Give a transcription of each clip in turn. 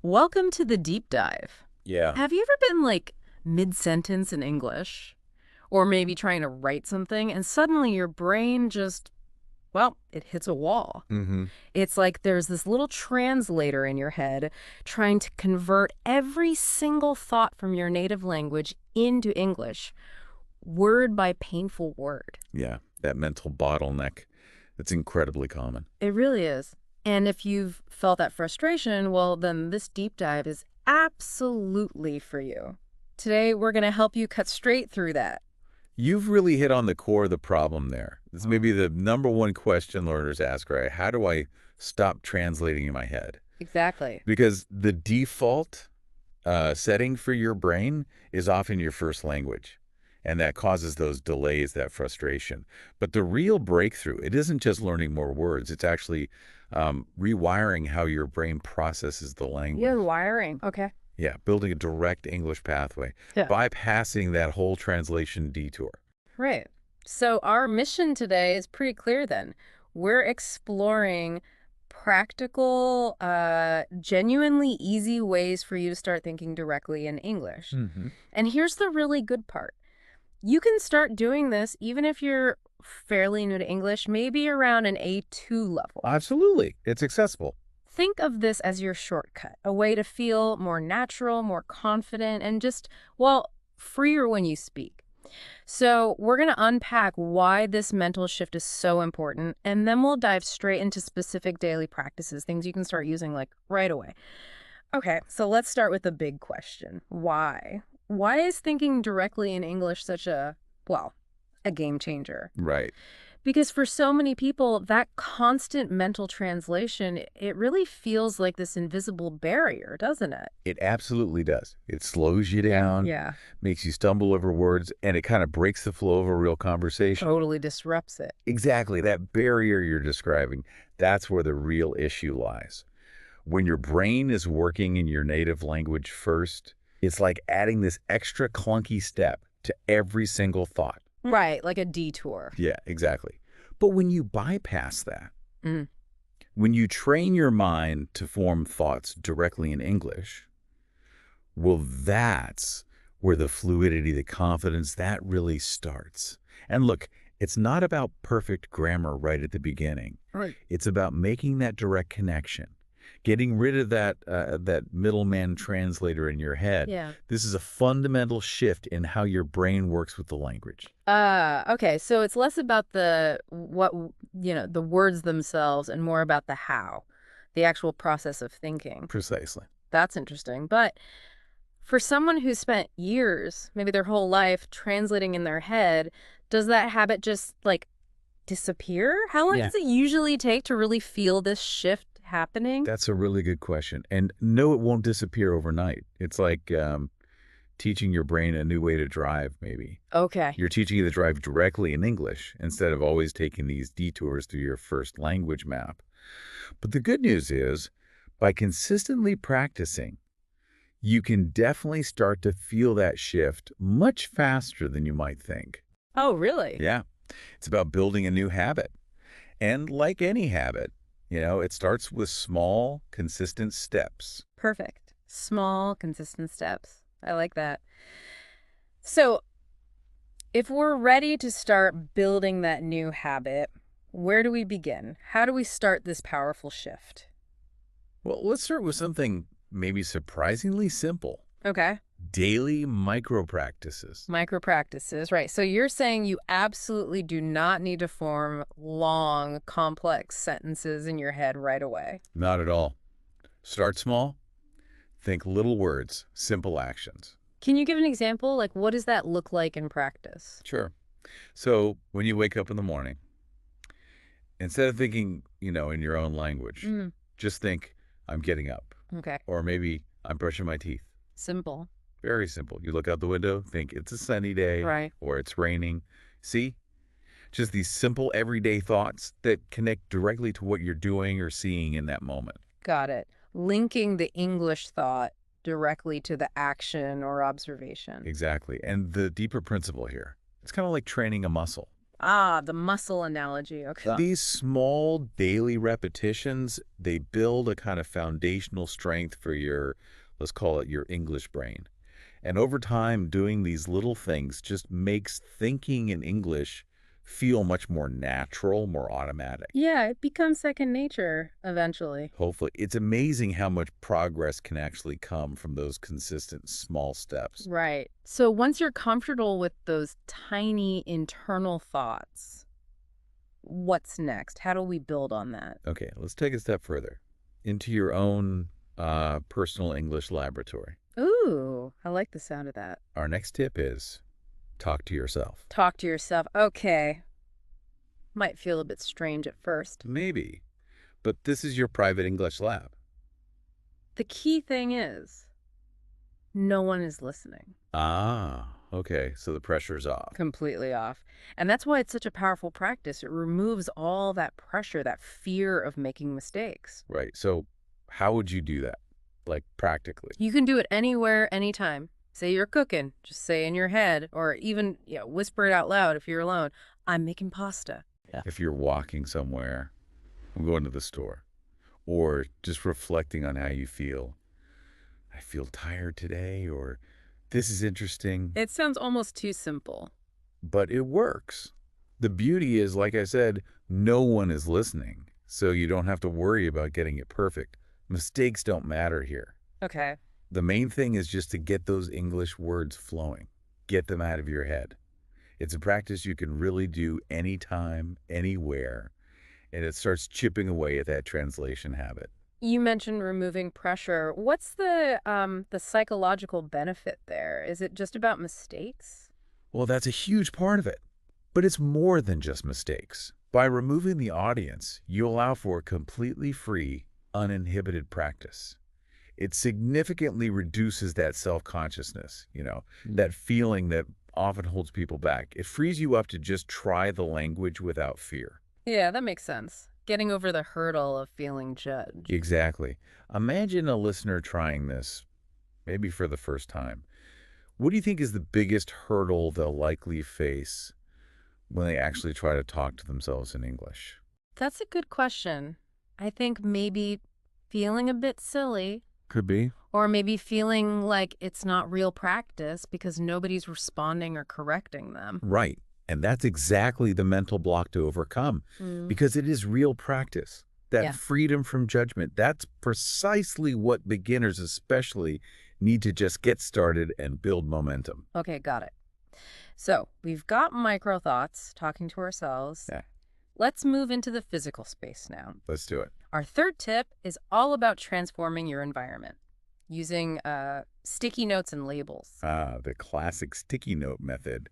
Welcome to the deep dive. Yeah. Have you ever been like mid-sentence in English? Or maybe trying to write something and suddenly your brain just, well, it hits a wall. Mm-hmm. It's like there's this little translator in your head trying to convert every single thought from your native language into English, word by painful word. Yeah. That mental bottleneck. That's incredibly common. It really is. And if you've felt that frustration, well, then this deep dive is absolutely for you. Today, we're going to help you cut straight through that. You've really hit on the core of the problem there. This may be the number one question learners ask, right? How do I stop translating in my head? Exactly. Because the default setting for your brain is often your first language. And that causes those delays, that frustration. But the real breakthrough, it isn't just learning more words. It's actually rewiring how your brain processes the language. Yeah, wiring. Okay. Yeah, building a direct English pathway, Yeah. bypassing that whole translation detour. Right. So our mission today is pretty clear then. We're exploring practical, genuinely easy ways for you to start thinking directly in English. Mm-hmm. And here's the really good part. You can start doing this even if you're fairly new to English, maybe around an A2 level. Absolutely. It's accessible. Think of this as your shortcut, a way to feel more natural, more confident, and just, well, freer when you speak. So we're going to unpack why this mental shift is so important, and then we'll dive straight into specific daily practices, things you can start using like right away. Okay, so let's start with the big question. Why? Why is thinking directly in English such a, well, a game changer? Right. Because for so many people, that constant mental translation, it really feels like this invisible barrier, doesn't it? It absolutely does. It slows you down, Yeah. makes you stumble over words, and it kind of breaks the flow of a real conversation. Totally disrupts it. Exactly. That barrier you're describing, that's where the real issue lies. When your brain is working in your native language first, it's like adding this extra clunky step to every single thought. Right, like a detour. Yeah, exactly. But when you bypass that, Mm. when you train your mind to form thoughts directly in English, well, that's where the fluidity, the confidence, that really starts. And look, it's not about perfect grammar right at the beginning. Right. It's about making that direct connection, getting rid of that middleman translator in your head. Yeah. This is a fundamental shift in how your brain works with the language. Okay, so it's less about the the words themselves and more about the how, the actual process of thinking. Precisely. That's interesting. But for someone who's spent years, maybe their whole life, translating in their head, does that habit just like disappear? How long Yeah. does it usually take to really feel this shift happening? That's a really good question. And no, it won't disappear overnight. It's like teaching your brain a new way to drive, maybe. Okay. You're teaching it to drive directly in English instead of always taking these detours through your first language map. But the good news is, by consistently practicing, you can definitely start to feel that shift much faster than you might think. Oh, really? Yeah. It's about building a new habit. And like any habit, it starts with small, consistent steps. Perfect. Small, consistent steps. I like that. So, if we're ready to start building that new habit, where do we begin? How do we start this powerful shift? Well, let's start with something maybe surprisingly simple. Okay. Daily micro practices. Micro practices, right. So you're saying you absolutely do not need to form long, complex sentences in your head right away. Not at all. Start small. Think little words, simple actions. Can you give an example? Like, what does that look like in practice? Sure. So when you wake up in the morning, instead of thinking, in your own language, just think, I'm getting up. Okay. Or maybe I'm brushing my teeth. Simple. Very simple. You look out the window, think it's a sunny day, Right. or it's raining. See? Just these simple everyday thoughts that connect directly to what you're doing or seeing in that moment. Got it. Linking the English thought directly to the action or observation. Exactly. And the deeper principle here, it's kind of like training a muscle. Ah, the muscle analogy. Okay. These small daily repetitions, they build a kind of foundational strength for your, let's call it your English brain. And over time, doing these little things just makes thinking in English feel much more natural, more automatic. Yeah, it becomes second nature eventually. Hopefully, it's amazing how much progress can actually come from those consistent small steps. Right. So once you're comfortable with those tiny internal thoughts, what's next? How do we build on that? Okay, let's take a step further into your own personal English laboratory. Ooh, I like the sound of that. Our next tip is talk to yourself. Talk to yourself. Okay. Might feel a bit strange at first. Maybe, but this is your private English lab. The key thing is no one is listening. Ah, okay, so the pressure's off. Completely off. And that's why it's such a powerful practice. It removes all that pressure, that fear of making mistakes. Right, so how would you do that, like practically? You can do it anywhere, anytime. Say you're cooking, just say in your head, or even whisper it out loud if you're alone. I'm making pasta. Yeah. If you're walking somewhere, I'm going to the store, or just reflecting on how you feel. I feel tired today, or this is interesting. It sounds almost too simple. But it works. The beauty is, like I said, no one is listening, so you don't have to worry about getting it perfect. Mistakes don't matter here. Okay. The main thing is just to get those English words flowing. Get them out of your head. It's a practice you can really do anytime, anywhere, and it starts chipping away at that translation habit. You mentioned removing pressure. What's the psychological benefit there? Is it just about mistakes? Well, that's a huge part of it. But it's more than just mistakes. By removing the audience, you allow for completely free, uninhibited practice. It significantly reduces that self-consciousness, that feeling that often holds people back. It frees you up to just try the language without fear. Yeah, that makes sense. Getting over the hurdle of feeling judged. Exactly. Imagine a listener trying this, maybe for the first time. What do you think is the biggest hurdle they'll likely face when they actually try to talk to themselves in English? That's a good question. I think maybe feeling a bit silly, Could be. or maybe feeling like it's not real practice because nobody's responding or correcting them. Right. And that's exactly the mental block to overcome because it is real practice. That Yeah. freedom from judgment, that's precisely what beginners especially need to just get started and build momentum. Okay, got it. So we've got micro thoughts, talking to ourselves. Yeah. Let's move into the physical space now. Let's do it. Our third tip is all about transforming your environment using sticky notes and labels. Ah, the classic sticky note method.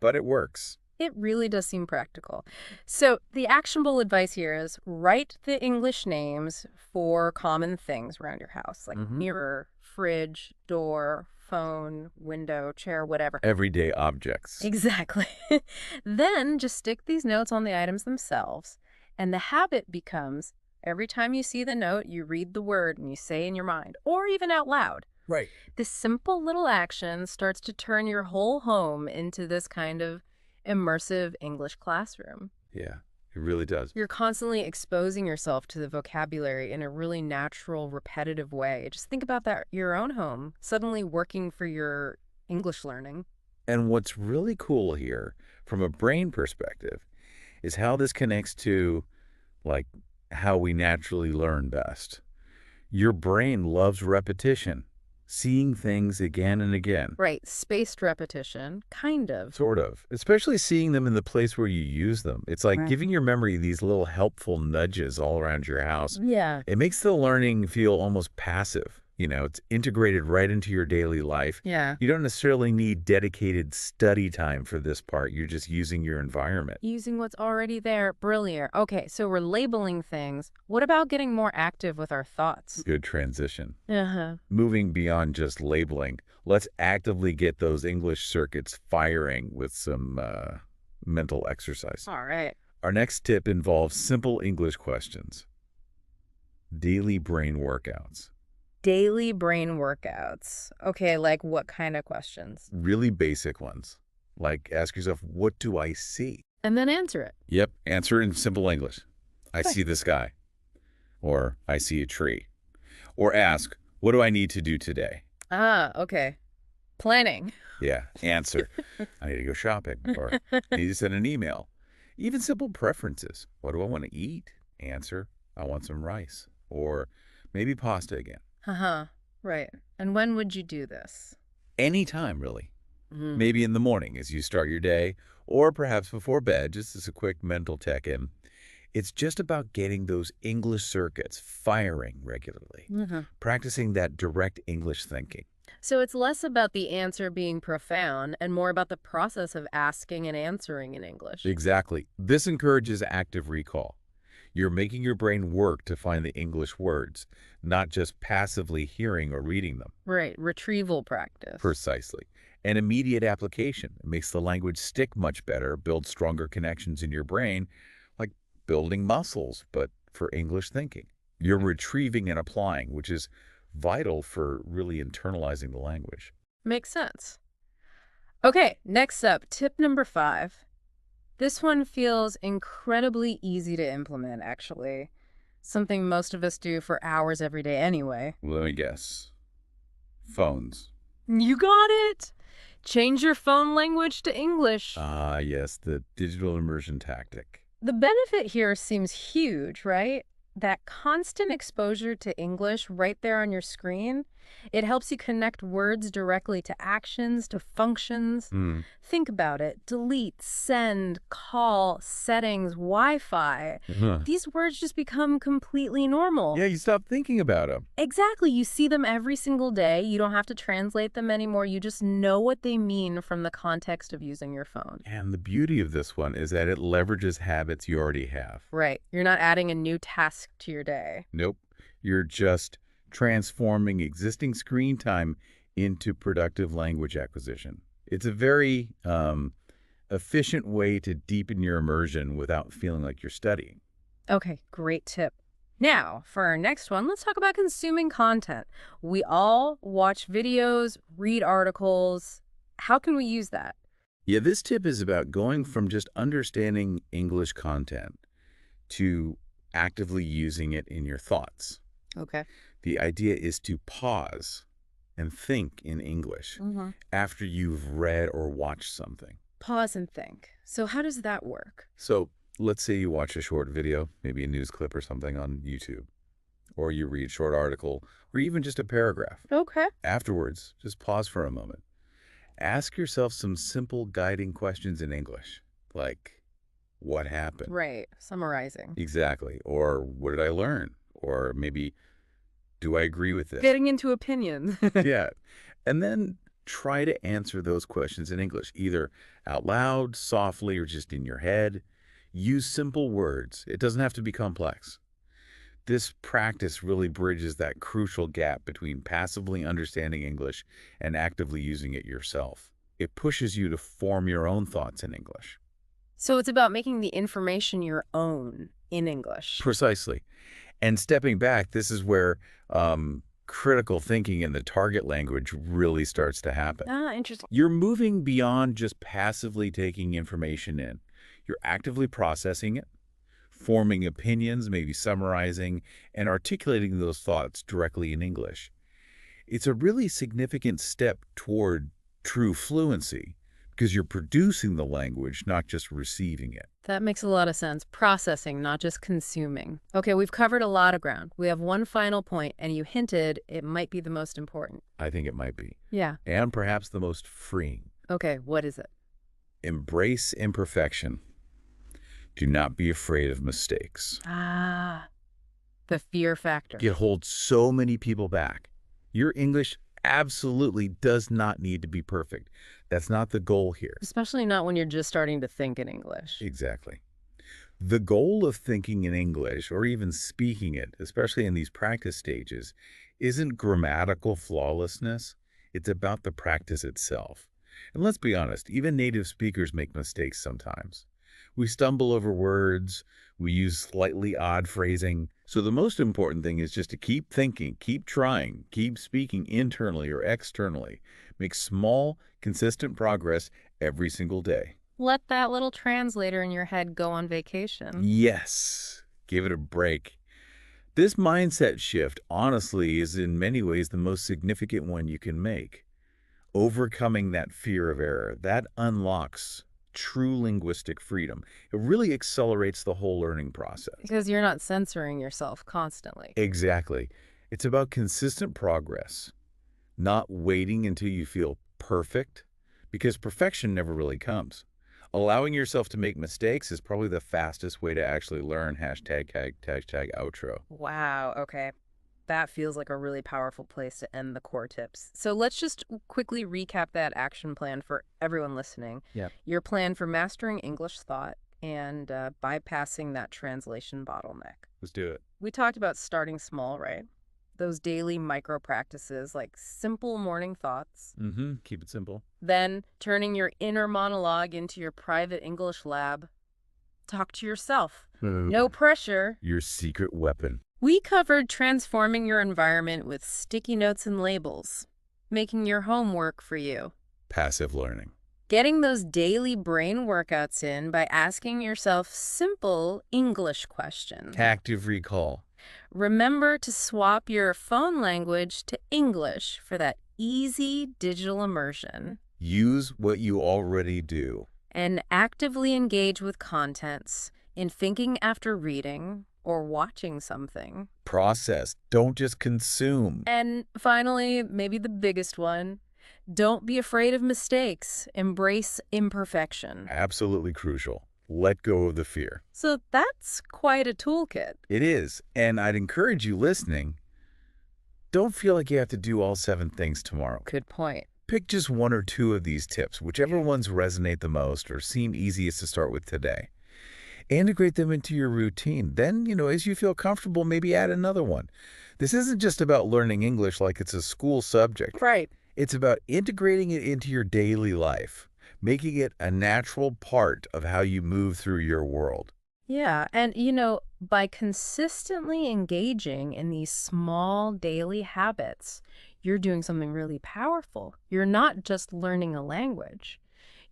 But it works. It really does seem practical. So the actionable advice here is write the English names for common things around your house, like mirror, fridge, door, phone, window, chair, whatever. Everyday objects. Exactly. Then just stick these notes on the items themselves. And the habit becomes every time you see the note, you read the word and you say in your mind, or even out loud. Right. This simple little action starts to turn your whole home into this kind of immersive English classroom. Yeah, it really does. You're constantly exposing yourself to the vocabulary in a really natural, repetitive way. Just think about that, your own home, suddenly working for your English learning. And what's really cool here, from a brain perspective, is how this connects to, like, how we naturally learn best. Your brain loves repetition, seeing things again and again. Right, spaced repetition, kind of. Sort of. Especially seeing them in the place where you use them. It's like Right. giving your memory these little helpful nudges all around your house. Yeah. It makes the learning feel almost passive. It's integrated right into your daily life. Yeah. You don't necessarily need dedicated study time for this part. You're just using your environment. Using what's already there. Brilliant. Okay, so we're labeling things. What about getting more active with our thoughts? Good transition. Uh-huh. Moving beyond just labeling, let's actively get those English circuits firing with some mental exercise. All right. Our next tip involves simple English questions. Daily brain workouts. Daily brain workouts. Okay, like what kind of questions? Really basic ones. Like ask yourself, what do I see? And then answer it. Yep, answer in simple English. I Okay. see the sky, or I see a tree. Or ask, what do I need to do today? Ah, okay. Planning. Yeah, answer, I need to go shopping, or I need to send an email. Even simple preferences. What do I want to eat? Answer, I want some rice, or maybe pasta again. Uh-huh. Right. And when would you do this? Anytime, really. Mm. Maybe in the morning as you start your day, or perhaps before bed, just as a quick mental check-in. It's just about getting those English circuits firing regularly, Hmm. practicing that direct English thinking. So it's less about the answer being profound and more about the process of asking and answering in English. Exactly. This encourages active recall. You're making your brain work to find the English words, not just passively hearing or reading them. Right. Retrieval practice. Precisely. And immediate application makes the language stick much better, build stronger connections in your brain, like building muscles, but for English thinking. You're retrieving and applying, which is vital for really internalizing the language. Makes sense. Okay, next up, tip number 5. This one feels incredibly easy to implement, actually. Something most of us do for hours every day anyway. Let me guess. Phones. You got it! Change your phone language to English. Ah, yes, the digital immersion tactic. The benefit here seems huge, right? That constant exposure to English right there on your screen, it helps you connect words directly to actions, to functions. Hmm. Think about it. Delete, send, call, settings, Wi-Fi. Huh. These words just become completely normal. Yeah, you stop thinking about them. Exactly. You see them every single day. You don't have to translate them anymore. You just know what they mean from the context of using your phone. And the beauty of this one is that it leverages habits you already have. Right. You're not adding a new task to your day. Nope. You're just transforming existing screen time into productive language acquisition. It's a very efficient way to deepen your immersion without feeling like you're studying. Okay, great tip. Now, for our next one, let's talk about consuming content. We all watch videos, read articles. How can we use that? Yeah, this tip is about going from just understanding English content to actively using it in your thoughts. Okay. The idea is to pause and think in English after you've read or watched something. Pause and think. So how does that work? So let's say you watch a short video, maybe a news clip or something on YouTube, or you read a short article, or even just a paragraph. Okay. Afterwards, just pause for a moment. Ask yourself some simple guiding questions in English, like, what happened? Right. Summarizing. Exactly. Or what did I learn? Or maybe, do I agree with this? Getting into opinions. Yeah. And then try to answer those questions in English, either out loud, softly, or just in your head. Use simple words. It doesn't have to be complex. This practice really bridges that crucial gap between passively understanding English and actively using it yourself. It pushes you to form your own thoughts in English. So it's about making the information your own in English. Precisely. And stepping back, this is where critical thinking in the target language really starts to happen. Ah, interesting. You're moving beyond just passively taking information in. You're actively processing it, forming opinions, maybe summarizing, and articulating those thoughts directly in English. It's a really significant step toward true fluency because you're producing the language, not just receiving it. That makes a lot of sense. Processing, not just consuming. Okay, we've covered a lot of ground. We have one final point, and you hinted it might be the most important. I think it might be. Yeah. And perhaps the most freeing. Okay, what is it? Embrace imperfection. Do not be afraid of mistakes. Ah, the fear factor. It holds so many people back. Your English absolutely does not need to be perfect. That's not the goal here. Especially not when you're just starting to think in English. Exactly. The goal of thinking in English, or even speaking it, especially in these practice stages, isn't grammatical flawlessness. It's about the practice itself. And let's be honest, even native speakers make mistakes sometimes. We stumble over words, we use slightly odd phrasing. So the most important thing is just to keep thinking, keep trying, keep speaking internally or externally. Make small, consistent progress every single day. Let that little translator in your head go on vacation. Yes, give it a break. This mindset shift, honestly, is in many ways the most significant one you can make. Overcoming that fear of error, that unlocks true linguistic freedom. It really accelerates the whole learning process. Because you're not censoring yourself constantly. Exactly. It's about consistent progress, not waiting until you feel perfect, because perfection never really comes. Allowing yourself to make mistakes is probably the fastest way to actually learn hashtag outro. Wow, okay. That feels like a really powerful place to end the core tips. So let's just quickly recap that action plan for everyone listening. Yeah. Your plan for mastering English thought and bypassing that translation bottleneck. Let's do it. We talked about starting small, right? Those daily micro practices like simple morning thoughts. Mm-hmm. Keep it simple. Then turning your inner monologue into your private English lab. Talk to yourself. No pressure. Your secret weapon. We covered transforming your environment with sticky notes and labels, making your homework for you, Passive learning. getting those daily brain workouts in by asking yourself simple English questions. Active recall. Remember to swap your phone language to English for that easy digital immersion. Use what you already do. And actively engage with contents in thinking after reading or watching something. Process. Don't just consume. And finally, maybe the biggest one, don't be afraid of mistakes. Embrace imperfection. Absolutely crucial. Let go of the fear. So that's quite a toolkit. It is. And I'd encourage you listening, don't feel like you have to do all 7 things tomorrow. Good point. Pick just 1 or 2 of these tips, whichever ones resonate the most or seem easiest to start with today. Integrate them into your routine. Then, as you feel comfortable, maybe add another one. This isn't just about learning English like it's a school subject. Right. It's about integrating it into your daily life, making it a natural part of how you move through your world. Yeah, and by consistently engaging in these small daily habits, you're doing something really powerful. You're not just learning a language.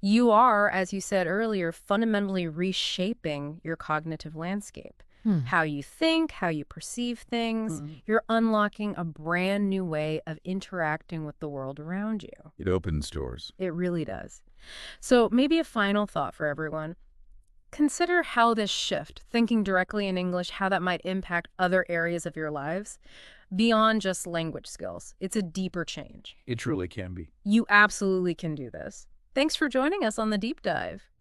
You are, as you said earlier, fundamentally reshaping your cognitive landscape. How you think, how you perceive things. You're unlocking a brand new way of interacting with the world around you. It opens doors. It really does. So maybe a final thought for everyone. Consider how this shift, thinking directly in English, how that might impact other areas of your lives beyond just language skills. It's a deeper change. It truly can be. You absolutely can do this. Thanks for joining us on the deep dive.